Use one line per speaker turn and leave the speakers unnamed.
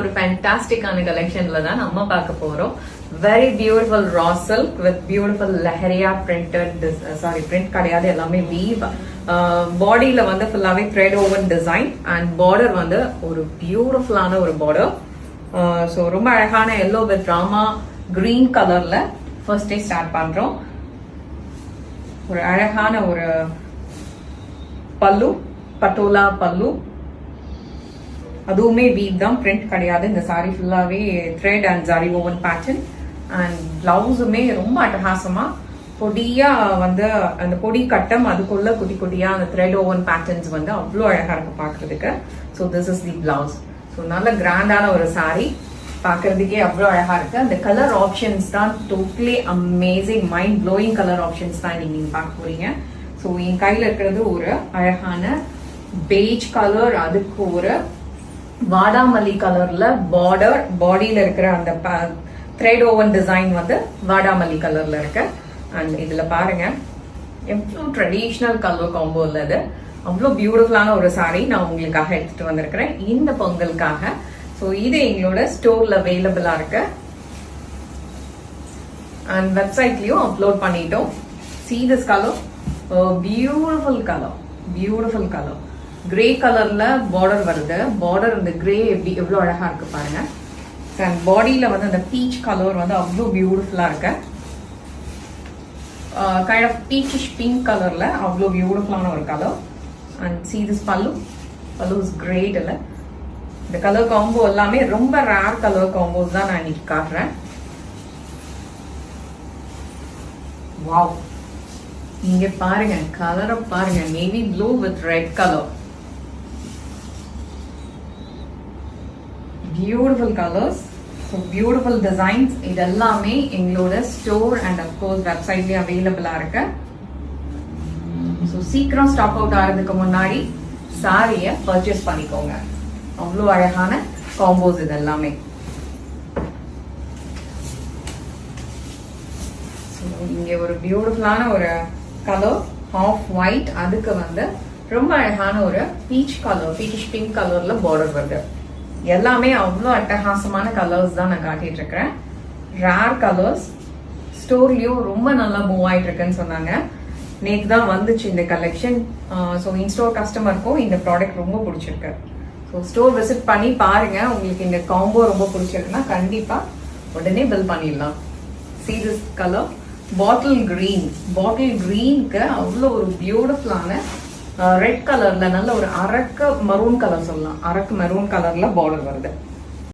ஒரு ஃபேண்டாஸ்டிக்கான கலெக்ஷன்ல தான் நம்ம பார்க்க போறோம். Very beautiful raw silk with beautiful leheriya printed, print கிடையாது, எல்லாமே வீவ். பாடியில வந்து ஃபுல்லாவே thread woven design and border வந்து ஒரு பியூட்டிஃபுல்லான ஒரு பார்டர். ஸோ ரொம்ப அழகான எல்லோ வித் ராமா கிரீன் கலர்ல ஃபர்ஸ்ட் டே ஸ்டார்ட் பண்றோம். ஒரு அழகான ஒரு பல்லு, பட்டோலா பல்லு, அதுவுமே வீவ் தான், பிரிண்ட் கிடையாது. இந்த சாரி ஃபுல்லாவே thread and zari woven pattern. And பிளவுஸுமே ரொம்ப அட்டகாசமா பொடியா வந்து அந்த பொடி கட்டம், அதுக்குள்ள குட்டி குட்டியா அந்த த்ரெட் ஓவன் பேட்டர்ன்ஸ் வந்து அவ்வளோ அழகா இருக்கு பாக்குறதுக்கு. So this is the blouse. So நல்ல கிராண்டான ஒரு சாரி, பாக்குறதுக்கே அவ்வளோ அழகா இருக்கு. அந்த கலர் ஆப்ஷன்ஸ் தான் totally amazing, mind blowing colour options தான் நீங்க பார்க்க போறீங்க. ஸோ என் கையில இருக்கிறது ஒரு அழகான பேஜ் கலர், அதுக்கு ஒரு வாடாமல்லி கலர்ல பார்டர், பாடியில இருக்கிற அந்த த்ரெட் ஓவன் டிசைன் வந்து வாடாமல்லி கலர்ல இருக்கு. அண்ட் இதுல பாருங்க எவ்வளோ ட்ரெடிஷ்னல் கலர் காம்போ இல்லது, அவ்வளோ பியூட்டிஃபுல்லான ஒரு சாரி நான் உங்களுக்காக எடுத்துட்டு வந்திருக்கிறேன் இந்த பொங்கலுக்காக. ஸோ இது எங்களோட ஸ்டோர்ல அவைலபிளா இருக்கு அண்ட் வெப்சைட்லயும் அப்லோட் பண்ணிட்டோம். See this color, beautiful colour, beautiful colour. Grey கலர்ல பார்டர் வருது. பார்டர் இந்த கிரே எப்படி எவ்வளவு அழகா இருக்கு பாருங்க. அண்ட் பாடியில வந்து அந்த பீச் கலர் வந்து அவ்வளோ பியூட்டிஃபுல்லா இருக்கு. கைண்ட் ஆஃப் பீச்சிஷ் பிங்க் கலர்ல அவ்வளோ பியூட்டிஃபுல்லான ஒரு கலர். அண்ட் see this பல்லு, பல்லு இஸ் கிரேட். இல்ல இந்த கலர் காம்போ எல்லாமே ரொம்ப ரேர் கலர் காம்போஸ் தான் நான் இன்னைக்கு காட்டுறேன். வாவ், இங்க பாருங்க கலரை பாருங்க, navy blue with red colour, beautiful colours, so beautiful designs. இது எல்லாமே எங்களோட ஸ்டோர் அண்ட் அப்கோர்ஸ் வெப்சைட்லயே அவைலபிளா இருக்கு. ஸோ சீக்கிரம் ஸ்டாக் அவுட் ஆகிறதுக்கு முன்னாடி சாரியை பர்ச்சேஸ் பண்ணிக்கோங்க. அவ்வளோ அழகான காம்போஸ் இது எல்லாமே. இங்க ஒரு பியூட்டிஃபுல்லான ஒரு கலர் ஆஃப் ஒயிட், அதுக்கு வந்து ரொம்ப அழகான ஒரு பீச் கலர், பீச்சிஷ் பிங்க் கலர்ல பார்டர் வருது. எல்லாமே அவ்வளோ அட்டகாசமான கலர்ஸ் தான் நான் காட்டிட்டு இருக்கிறேன். ரேர் கலர்ஸ், ஸ்டோர்லயும் ரொம்ப நல்லா மூவ் ஆயிட்டு இருக்குன்னு சொன்னாங்க. நேற்று தான் வந்துச்சு இந்த கலெக்ஷன். ஸோ இன்ஸ்டோர் கஸ்டமருக்கும் இந்த ப்ராடக்ட் ரொம்ப பிடிச்சிருக்கு. ஸோ ஸ்டோர் விசிட் பண்ணி பாருங்க. உங்களுக்கு இந்த காம்போ ரொம்ப பிடிச்சிருக்குன்னா கண்டிப்பா உடனே பில் பண்ணிடலாம். See this color, bottle green, bottle கிரீனுக்கு அவ்வளோ ஒரு பியூட்டிஃபுல்லான ரெட் கலர்ல நல்ல ஒரு அரக்கு மரூன் கலர் சொல்லலாம், அரக்கு மெரூன் கலர்ல பார்டர் வருது.